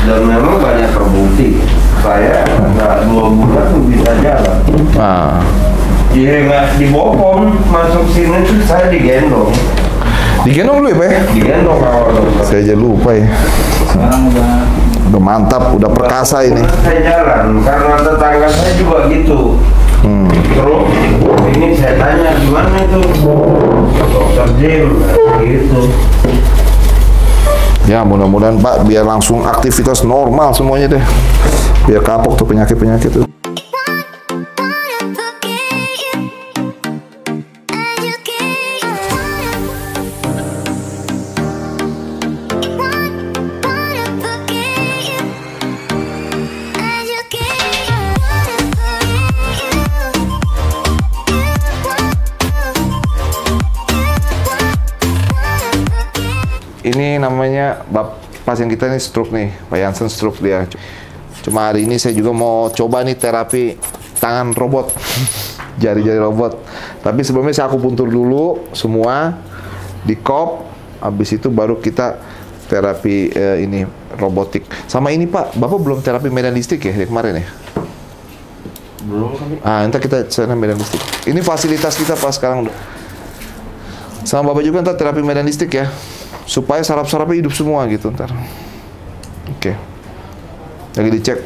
Dan memang banyak terbukti. Saya nggak 2 bulan bisa jalan. Iya, nggak dibopong, masuk sini tuh saya digendong. Digendong dulu ya Pak ya? Digendong awal dokter. Saya aja lupa ya. Sekarang Udah mantap, udah perkasa ini. Saya jalan, karena tetangga saya juga gitu. Terus ini saya tanya gimana itu dokter Jim gitu. Ya mudah-mudahan Pak biar langsung aktivitas normal semuanya deh. Biar kapok tuh penyakit-penyakit tuh. Ini namanya pasien kita nih stroke nih, Pak Jansen stroke dia. Cuma hari ini saya juga mau coba nih terapi tangan robot, jari-jari robot. Tapi sebelumnya saya akupuntur dulu semua di kop, habis itu baru kita terapi ini robotik. Sama ini Pak, Bapak belum terapi medan listrik ya dari kemarin ya? Belum kali. Nanti kita sana medan listrik. Ini fasilitas kita Pak sekarang. Sama Bapak juga ntar terapi medan listrik ya, supaya saraf-sarafnya hidup semua gitu ntar. Oke. Lagi dicek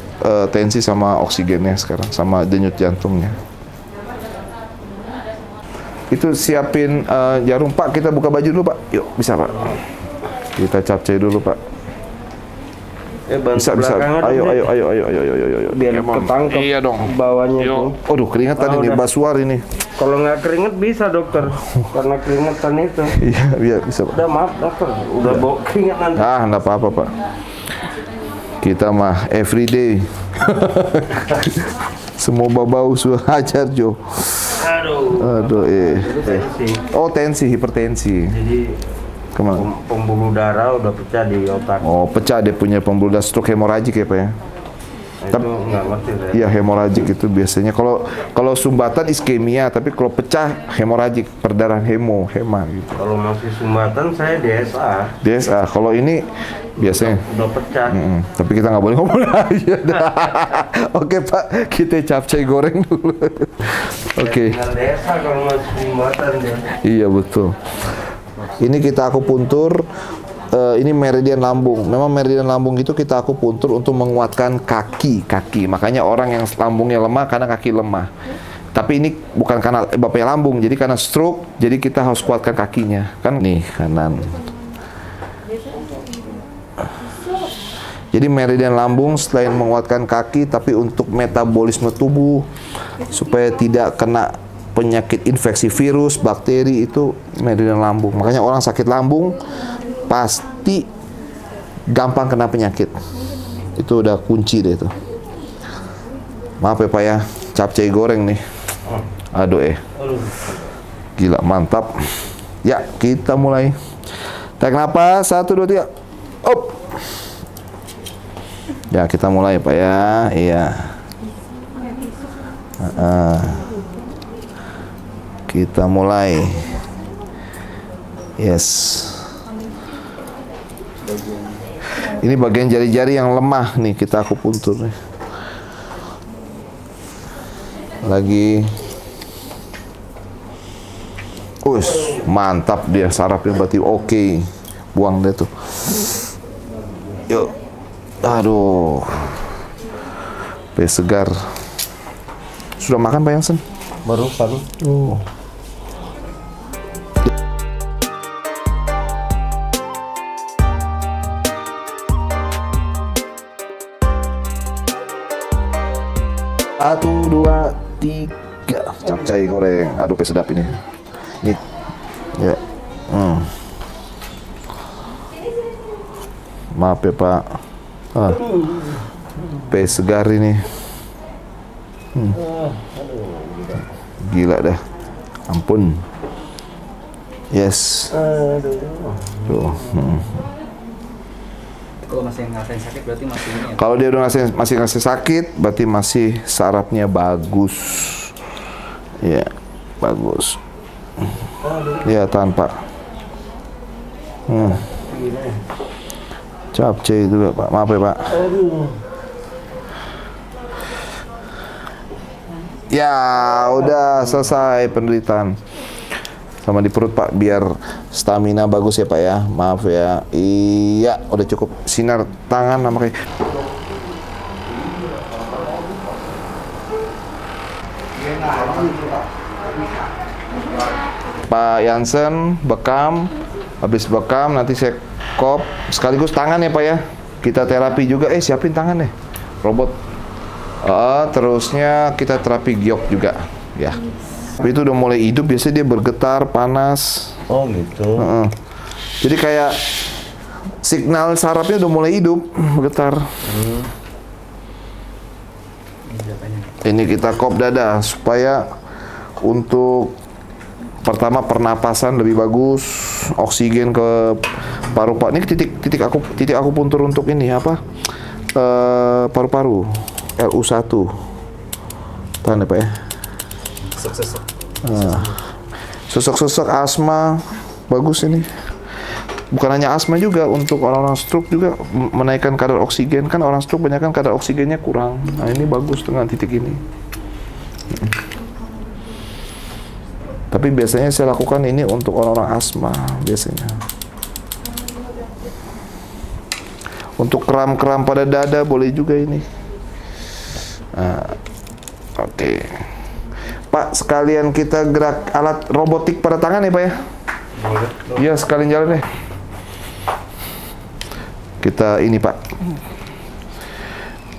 tensi sama oksigennya sekarang, sama denyut jantungnya. Itu siapin jarum Pak, kita buka baju dulu Pak. Yuk, bisa Pak. Kita capcay dulu Pak. Bisa. Ayo. Biar ketangkep. Iya dong. Bawahnya tuh. Aduh, keringetan ini, basuar ini. Kalau nggak keringet bisa dokter, karena keringetan itu. Iya, bisa Pak. Udah maaf dokter, udah bawa keringetan. Nggak apa-apa Pak. Kita mah everyday. Semua bau hajar Jo. Aduh. Oh, hipertensi. Jadi kemana? pembuluh darah udah pecah di otak. Oh, pecah, dia punya pembuluh darah, stroke hemoragik ya Pak ya? Itu nggak ngerti saya. Iya, hemoragik itu biasanya. Kalau sumbatan iskemia, tapi kalau pecah hemoragik, perdarahan hema gitu. Kalau masih sumbatan saya DSA. DSA. Kalau ini biasanya Udah pecah. tapi kita nggak boleh ngomong aja. Oke Pak, kita capcay goreng dulu. Oke. Tinggal DSA kalau masih sumbatan dia. Iya betul. Ini kita akupuntur. Ini meridian lambung. Memang meridian lambung itu kita akupuntur untuk menguatkan kaki. Makanya orang yang lambungnya lemah karena kaki lemah. Tapi ini bukan karena bapaknya lambung, jadi karena stroke, jadi kita harus kuatkan kakinya. Kan nih kanan. Jadi meridian lambung selain menguatkan kaki, tapi untuk metabolisme tubuh supaya tidak kena penyakit infeksi virus, bakteri, itu meridian lambung. Makanya orang sakit lambung pasti gampang kena penyakit. Itu udah kunci deh itu. Maaf ya Pak ya, capcay goreng nih. Aduh gila, mantap. Ya, kita mulai. Tarik nafas, 1, 2, 3. Up. Ya, kita mulai Pak ya. Iya. Kita mulai. Yes. Ini bagian jari-jari yang lemah nih, kita akupuntur nih. Lagi. Mantap dia, sarafnya berarti oke. Buang deh tuh. Yuk. Aduh. Segar. Sudah makan Pak Jansen? Baru. Satu, 2, 3. Capcay goreng. Aduh, sedap ini. Ini. Ya. Maaf ya Pak. Segar ini. Gila dah. Ampun. Yes. Tuh. kalau masih ngerasain sakit berarti masih ini ya? Kalau dia udah masih ngasih sakit, berarti masih sarafnya bagus. Ya, bagus. Ya, tahan Pak. Capcay juga Pak, maaf ya Pak. Ya udah selesai penderitaan sama di perut Pak, biar stamina bagus ya Pak ya. Maaf ya. Iya udah cukup, sinar tangan sama kayak Pak Jansen bekam, habis bekam nanti saya kop sekaligus tangan ya Pak ya. Kita terapi juga, siapin tangan deh robot. Terusnya kita terapi giok juga ya. Itu udah mulai hidup, biasanya dia bergetar, panas. Oh gitu. Jadi kayak signal sarafnya udah mulai hidup, bergetar. Ini kita kop dada supaya untuk pertama pernapasan lebih bagus, oksigen ke paru-paru. Ini titik aku puntur untuk ini apa? Paru-paru. LU1. Tahan ya Pak ya. Sesek-sesek asma bagus ini. Bukan hanya asma juga, untuk orang-orang stroke juga menaikkan kadar oksigen. Kan orang stroke banyak kan kadar oksigennya kurang. Nah ini bagus dengan titik ini. Tapi biasanya saya lakukan ini untuk orang-orang asma biasanya. Untuk kram-kram pada dada boleh juga ini. Oke. Pak, sekalian kita gerak alat robotik pada tangan ya Pak ya? Boleh. Iya, sekalian jalan deh. Kita ini Pak.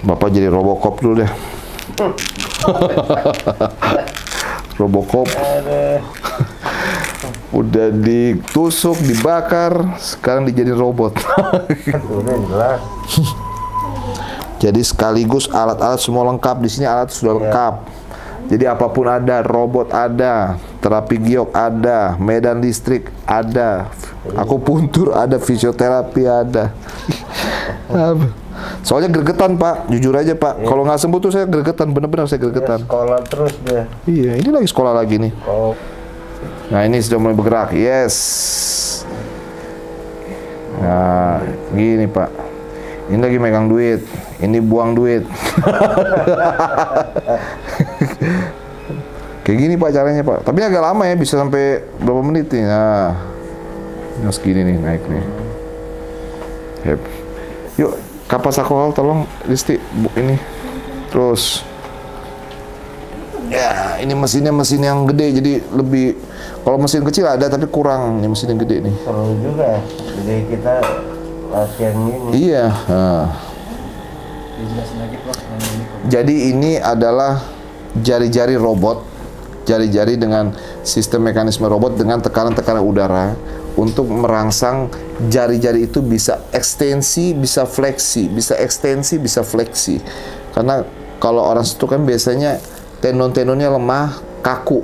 Bapak jadi Robocop dulu deh. Robocop. Udah ditusuk, dibakar, sekarang dijadiin robot. Jadi sekaligus alat-alat semua lengkap di sini, alat sudah lengkap. Jadi apapun ada, robot ada, terapi giok ada, medan listrik ada, akupuntur ada, fisioterapi ada. Soalnya gregetan Pak, jujur aja Pak. Kalau nggak sembuh tuh saya gregetan, bener-bener saya gregetan. Sekolah terus dia. Iya, ini lagi sekolah lagi nih. Nah ini sudah mulai bergerak, yes. Nah gini Pak. Ini lagi megang duit, ini buang duit. Kayak gini Pak caranya Pak. Tapi agak lama ya, bisa sampai berapa menit nih. Nah, ini segini nih naik nih. Yep. Yuk, kapas alkohol tolong Listi ini. Terus, ya ini mesinnya mesin yang gede, jadi lebih. Kalau mesin kecil ada tapi kurang. Ini mesin yang gede nih. Seru juga. Jadi kita latihan ini. Iya. Nah. Jadi ini adalah jari-jari robot, jari-jari dengan sistem mekanisme robot dengan tekanan-tekanan udara untuk merangsang jari-jari itu bisa ekstensi, bisa fleksi, bisa ekstensi, bisa fleksi. Karena kalau orang stroke kan biasanya tendon-tendonnya lemah, kaku,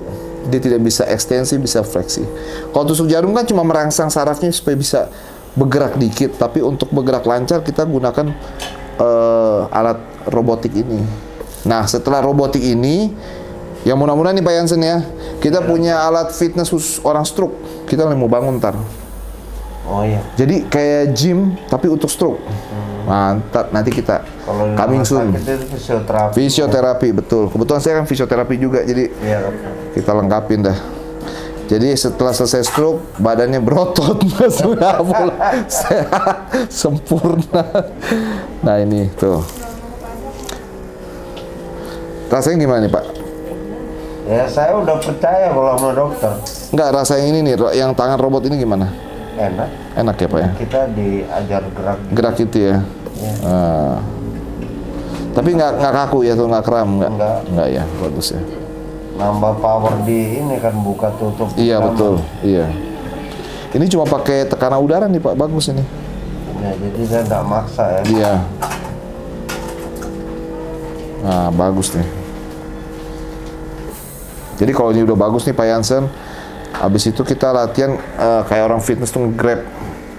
dia tidak bisa ekstensi, bisa fleksi. Kalau tusuk jarum kan cuma merangsang sarafnya supaya bisa bergerak dikit, tapi untuk bergerak lancar kita gunakan alat robotik ini. Nah, setelah robotik ini, yang mudah-mudahan nih Pak Jansen ya, kita punya alat fitness khusus orang stroke. Kita mau bangun ntar. Oh iya. Jadi kayak gym tapi untuk stroke. Mantap, nanti kita coming soon. Fisioterapi. Fisioterapi, betul. Kebetulan saya kan fisioterapi juga, jadi kita lengkapin dah. Jadi setelah selesai stroke, badannya berotot, sehat, sempurna. Nah ini tuh. Rasanya gimana nih Pak? Ya saya udah percaya kalau sama dokter. Enggak, rasa yang ini nih, yang tangan robot ini gimana? Enak. Enak ya Pak ya? Kita diajar gerak. Gerak itu ya? Tapi nggak kaku ya tuh, nggak kram? Nggak ya, bagus ya. Nambah power di ini kan, buka tutup. Iya betul, iya. Ini cuma pakai tekanan udara nih Pak, bagus ini. Ya jadi saya nggak maksa ya. Iya. Nah bagus nih. Jadi kalau ini udah bagus nih Pak Jansen, habis itu kita latihan kayak orang fitness tuh grab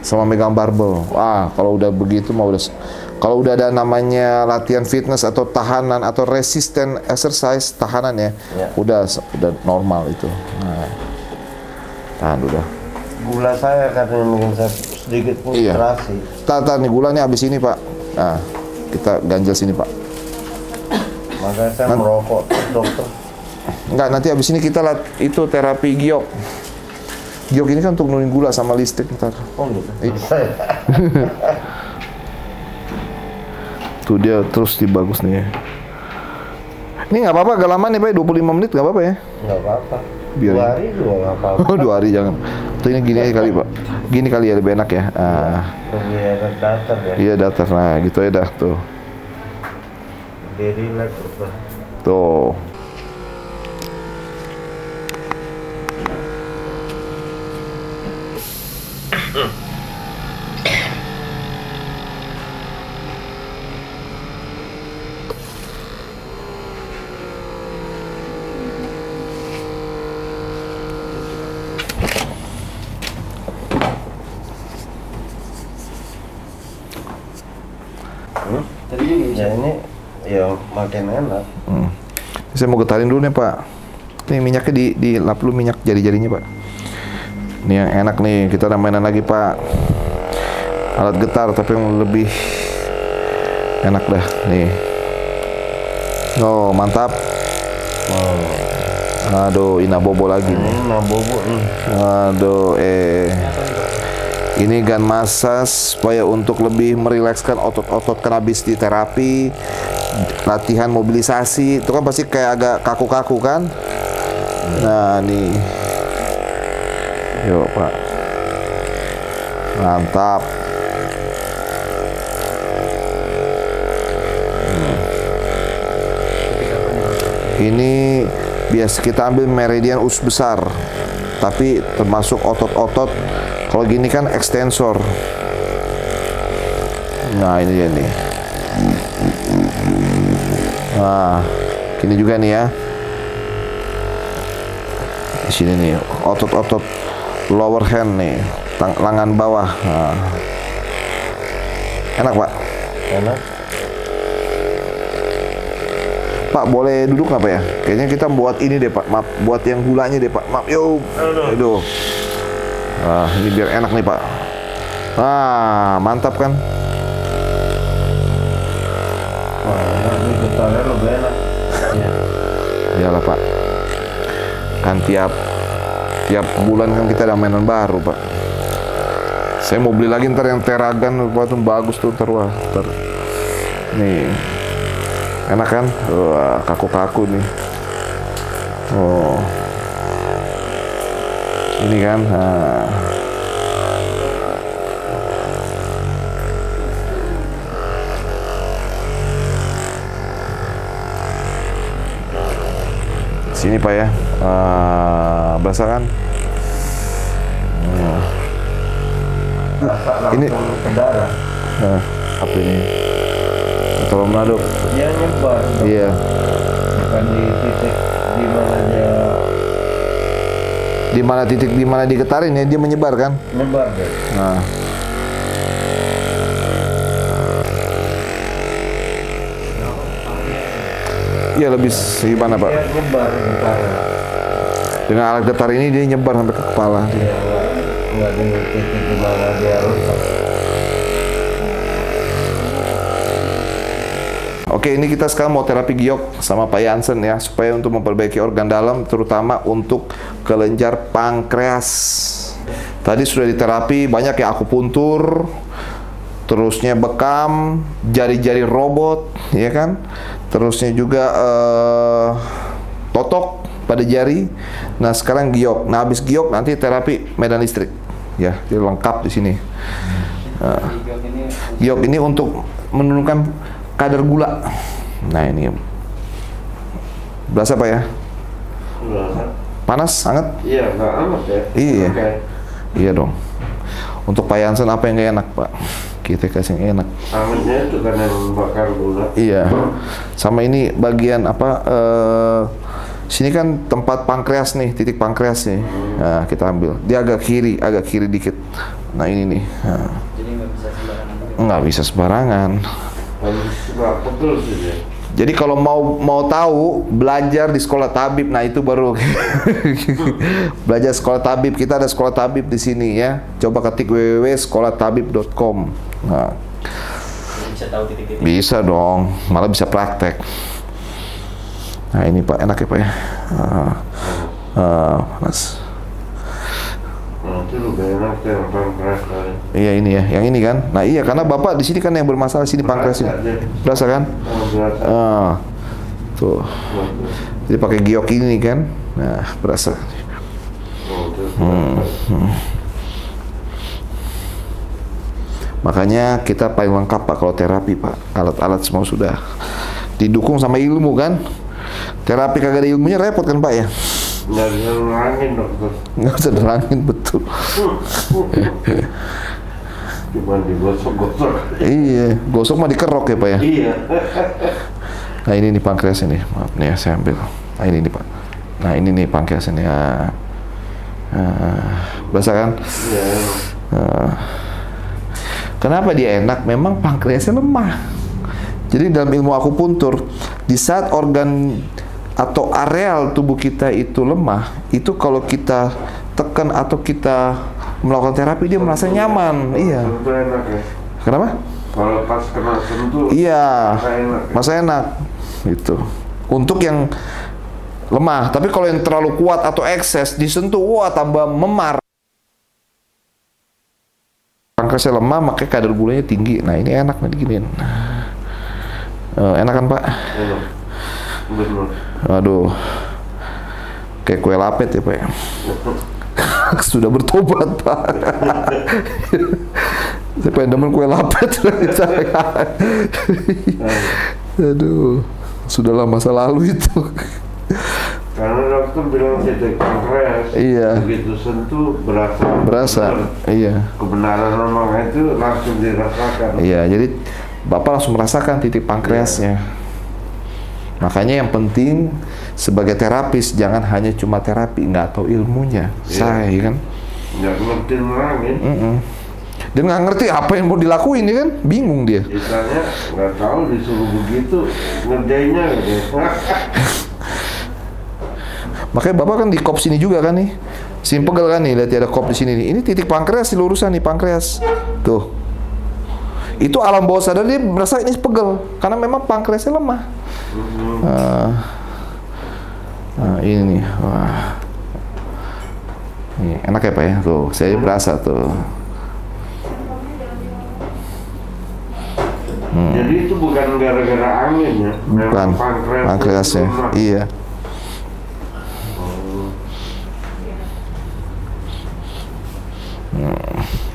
sama megang barbel. Wah kalau udah begitu mah udah. Kalau udah ada namanya latihan fitness atau tahanan atau resisten exercise tahanan ya, udah normal itu. Nah, tahan udah. Gula saya katanya mungkin saya sedikit Iya. frustrasi. Tar nih gulanya habis ini Pak. Nah, kita ganjel sini Pak. Makanya saya merokok terus, dokter. Enggak, nanti habis ini kita itu terapi giok. Giok ini kan untuk nurunin gula sama listrik ntar. Oh gitu. Tuh dia terus dibagus nih ya. Ini nggak apa-apa, agak lama nih Pak, 25 menit nggak apa-apa ya? Nggak apa-apa. Biar 2 hari juga nggak apa-apa. Oh, 2 hari jangan. Tuh ini gini aja kali Pak. Gini kali ya lebih enak ya. Lebih enak datar ya. Iya datar, nah gitu aja dah tuh. Jadi relax dokter. Tuh. Tadi juga Ya ini ya makin enak. Saya mau getarin dulu nih Pak. Ini minyaknya dilap dulu minyak jari-jarinya Pak. Ini yang enak nih, kita ada mainan lagi Pak. Alat getar tapi yang lebih enak dah nih. Oh mantap. Aduh, ina bobo lagi nih. Ini nabobo nih. Aduh, ini gun massage supaya untuk lebih merilekskan otot-otot kan habis di terapi, latihan mobilisasi, itu kan pasti kayak agak kaku-kaku kan? Nah, nih. Yuk, Pak. Mantap. Ini biasa kita ambil meridian us besar, tapi termasuk otot-otot. Kalau gini kan ekstensor. Nah ini dia nih. Nah, gini juga nih ya. Di sini nih otot-otot lower hand nih, lengan bawah. Nah. Enak Pak. Enak. Pak boleh duduk nggak Pak ya? Kayaknya kita buat ini deh Pak, maaf, buat yang gulanya deh Pak, maaf, yuk, aduh. Nah, ini biar enak nih Pak. Nah, mantap kan? Wah, ini getarnya lebih enak. Iyalah Pak. Kan tiap bulan kan kita ada mainan baru Pak. Saya mau beli lagi ntar yang Teragan, Pak, tuh bagus tuh ntar, wah, ntar. Nih. Enak kan? Wah, kaku-kaku nih. Oh. Ini kan. Nah. Sini Pak ya. Berasa kan? Ini ke darah. nah, apa ini? Kalau Manado. Dia nyebar. Iya. Bukan di titik di mana dia Di mana digetarin ya dia menyebar kan? nyebar deh. Nah. Iya lebih gimana Pak? Dia nyebar getarnya. Dengan alat getar ini dia nyebar sampai ke kepala. Dia nggak di titik di mana dia rusak. Oke, ini kita sekarang mau terapi giok sama Pak Jansen ya, supaya untuk memperbaiki organ dalam, terutama untuk kelenjar pankreas. Tadi sudah diterapi banyak ya, akupuntur, terusnya bekam, jari-jari robot, ya kan? Terusnya juga totok pada jari. Nah sekarang giok. Nah habis giok nanti terapi medan listrik, ya, jadi lengkap di sini. Giok ini untuk menurunkan kadar gula. Nah ini berasa Pak ya? Panas, hangat? Iya, nggak amat ya. Iya. Oke. Iya dong. Untuk Pak Jansen apa yang gak enak Pak? Kita kasih yang enak. Angetnya itu karena membakar gula. Iya. Sama ini bagian apa? Sini kan tempat pankreas nih, titik pankreas nih. Nah kita ambil. Dia agak kiri dikit. Nah ini nih. Nah. Jadi nggak bisa sembarangan. Nggak bisa sembarangan. Harus nggak pegel sih dia. Jadi kalau mau tahu, belajar di sekolah tabib. Nah, itu baru belajar sekolah tabib. Kita ada sekolah tabib di sini ya. Coba ketik www.sekolahtabib.com. Nah, Bisa tahu titik-titik. bisa dong, malah bisa praktek. Nah, ini Pak, enak ya Pak ya. Mas. Itu juga enak yang pankreas. Iya ini ya, yang ini kan. Nah iya, karena Bapak di sini kan yang bermasalah sini pankreas ini. Berasa kan? Tuh. Jadi pakai giok ini kan. Nah, berasa. Makanya kita paling lengkap Pak kalau terapi Pak. Alat-alat semua sudah didukung sama ilmu kan. Terapi kagak ada ilmunya repot kan Pak ya. Nggak bisa nerangin dokter. Nggak usah nerangin, betul. Cuma digosok-gosok. Iya, gosok mah dikerok ya Pak ya. Iya. Nah ini nih pankreas ini, maaf nih ya, saya ambil. Nah ini nih Pak. Nah ini nih pankreas ini. Berasa kan? Iya. Kenapa dia enak? Memang pankreasnya lemah. Jadi dalam ilmu akupuntur, di saat organ atau areal tubuh kita itu lemah, itu kalau kita tekan atau kita melakukan terapi, dia merasa nyaman. Iya. Sentuh enak ya. Kenapa? Kalau pas kena sentuh. Iya. Enak. Masa enak. Gitu. Untuk yang lemah. Tapi kalau yang terlalu kuat atau ekses disentuh, wah tambah memar. Pankreasnya lemah, makanya kadar gulanya tinggi. Nah ini enak nih diginiin. Enak kan Pak? Enak. Benar. Aduh, kayak kue lapet ya Pak ya. Sudah bertobat Pak. Saya pengen demen kue lapet. Aduh, sudahlah masa lalu itu. Karena dokter bilang titik pankreas. Iya. Begitu sentuh berasa. Berasa, iya. Kebenaran memang itu langsung dirasakan. Iya, jadi Bapak langsung merasakan titik pankreasnya. Makanya yang penting sebagai terapis jangan hanya cuma terapi, nggak tahu ilmunya. Saya kan Nggak ngerti nerangin. dia nggak ngerti apa yang mau dilakuin, dia kan bingung dia. Misalnya nggak tahu disuruh begitu ngerjainnya gitu. Makanya Bapak kan di kop sini juga kan nih. Sini pegel kan nih, lihat ada kop di sini nih. Ini titik pankreas, di lurusan nih pankreas. Tuh. Itu alam bawah sadar dia merasa ini pegel karena memang pankreasnya lemah. Ini nih. Wah. Ini enak ya Pak ya? Tuh, saya berasa tuh. Jadi itu bukan gara-gara angin ya? Bukan, pankreasnya. Iya.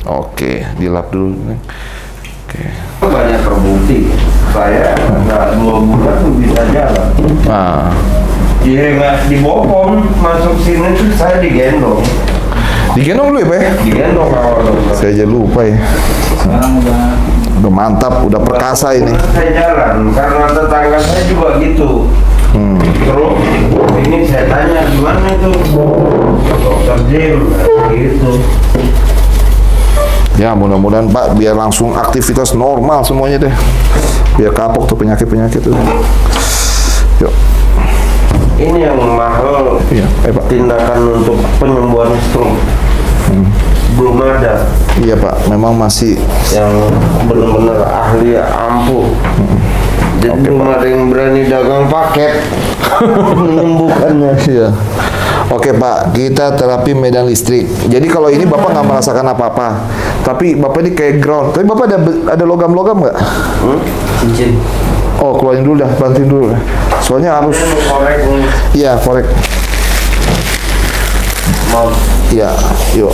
Oke, dilap dulu. Oke. Banyak terbukti. Saya nggak 2 bulan tuh bisa jalan. Iya nggak dibopong, masuk sini tuh saya digendong. Digendong dulu ya Pak ya? Digendong awal dokter. Saya aja lupa ya. Sekarang Udah mantap, udah perkasa ini. Saya jalan, karena tetangga saya juga gitu. Terus ini saya tanya gimana itu dokter Jim gitu. Ya mudah-mudahan Pak biar langsung aktivitas normal semuanya deh. Biar kapok tuh penyakit-penyakit tuh. Yuk. Ini yang mahal. Iya, Pak. Tindakan untuk penyembuhan stroke. Belum ada. Iya Pak, memang masih Yang benar-benar ahli ampuh. Jadi belum ada yang berani dagang paket menyembuhkannya. Iya. Oke Pak, kita terapi medan listrik. Jadi kalau ini Bapak nggak merasakan apa-apa, tapi Bapak ini kayak ground. Tapi Bapak ada logam-logam nggak? cincin. Oh, keluarin dulu dah, bantuin dulu. Soalnya harus. Korek nih. Iya, korek. Mau. Iya, yuk.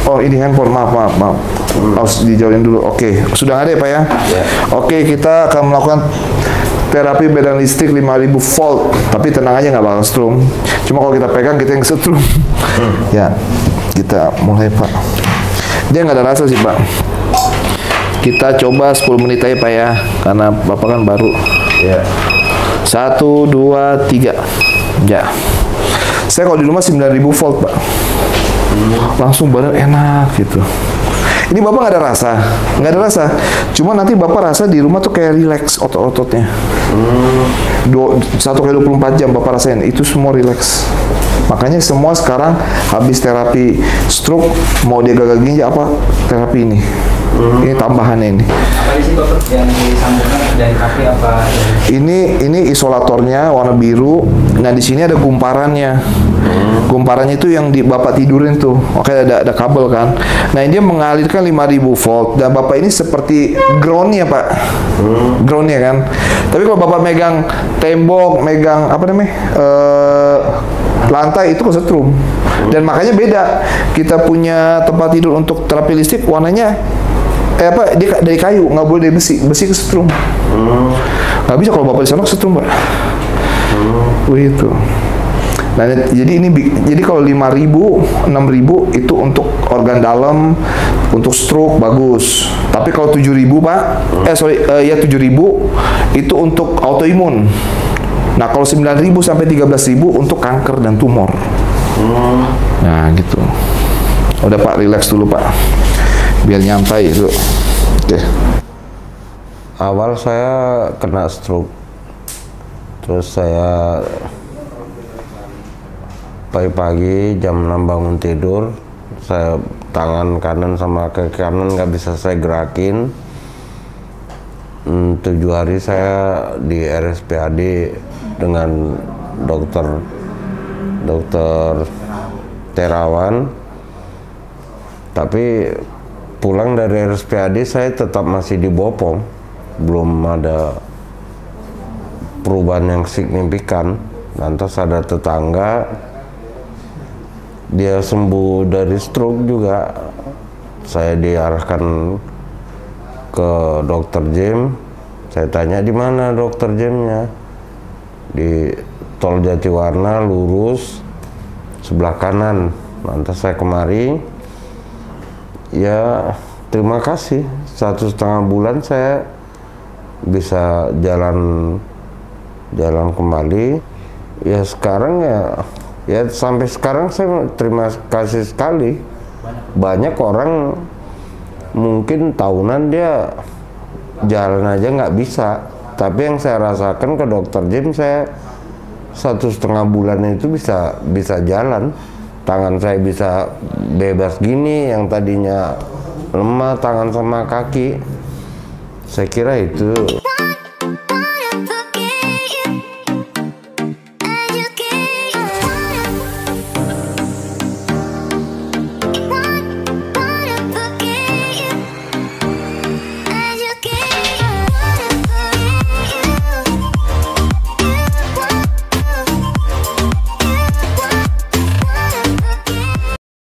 Oh, ini handphone, maaf. Harus dijauhin dulu. Oke, sudah ada ya Pak ya? Ya. Oke, kita akan melakukan terapi medan listrik 5000 volt. Tapi tenang aja, nggak bakal strum. Cuma kalau kita pegang, kita yang setrum. Ya, kita mulai Pak. Dia nggak ada rasa sih Pak. Kita coba 10 menit aja Pak ya, karena Bapak kan baru. Ya. 1, 2, 3. Ya. Saya kalau di rumah 9000 volt Pak. Langsung badan enak gitu. Ini Bapak nggak ada rasa. Cuma nanti Bapak rasa di rumah tuh kayak relax otot-ototnya. 1 kali 24 jam Bapak rasain, itu semua relax. Makanya semua sekarang habis terapi stroke, mau dia gagal ginjal apa, terapi ini. Ini tambahannya ini. Apa sih Bapak yang disambungkan dari kaki apa? Ini isolatornya warna biru. Nah di sini ada gumparannya. Gumparannya itu yang Bapak tidurin tuh. Oke, ada kabel kan. Nah ini dia mengalirkan 5000 volt. Dan Bapak ini seperti groundnya Pak. Groundnya kan. Tapi kalau Bapak megang tembok, megang apa namanya, lantai itu kesetrum. Dan makanya beda. Kita punya tempat tidur untuk terapi listrik warnanya dia dari kayu, nggak boleh dari besi kesetrum. Nggak bisa kalau Bapak di sana kesetrum Pak. Begitu. Nah, jadi kalau 5.000, 6.000 itu untuk organ dalam, untuk stroke bagus. Tapi kalau 7.000 Pak, 7.000 itu untuk autoimun. Nah, kalau 9.000 sampai 13.000 untuk kanker dan tumor. Nah, gitu. Udah Pak, relax dulu Pak. Biar nyantai itu. Oke. Awal saya kena stroke. Terus saya pagi-pagi jam 6 bangun tidur, saya tangan kanan sama kaki kanan nggak bisa saya gerakin. 7 hari saya di RSPAD dengan dokter Terawan, tapi pulang dari RSPAD saya tetap masih di Bopong, belum ada perubahan yang signifikan. Lantas ada tetangga, dia sembuh dari stroke juga. Saya diarahkan ke dokter Jem. Saya tanya di mana dokter Jemnya, di Tol Jatiwarna lurus sebelah kanan. Lantas saya kemari, ya terima kasih, 1,5 bulan saya bisa jalan kembali. Ya sekarang ya sampai sekarang saya terima kasih sekali. Banyak orang mungkin tahunan dia jalan aja nggak bisa, tapi yang saya rasakan ke dokter Jim, saya 1,5 bulan itu bisa jalan. Tangan saya bisa bebas gini, yang tadinya lemah tangan sama kaki. Saya kira itu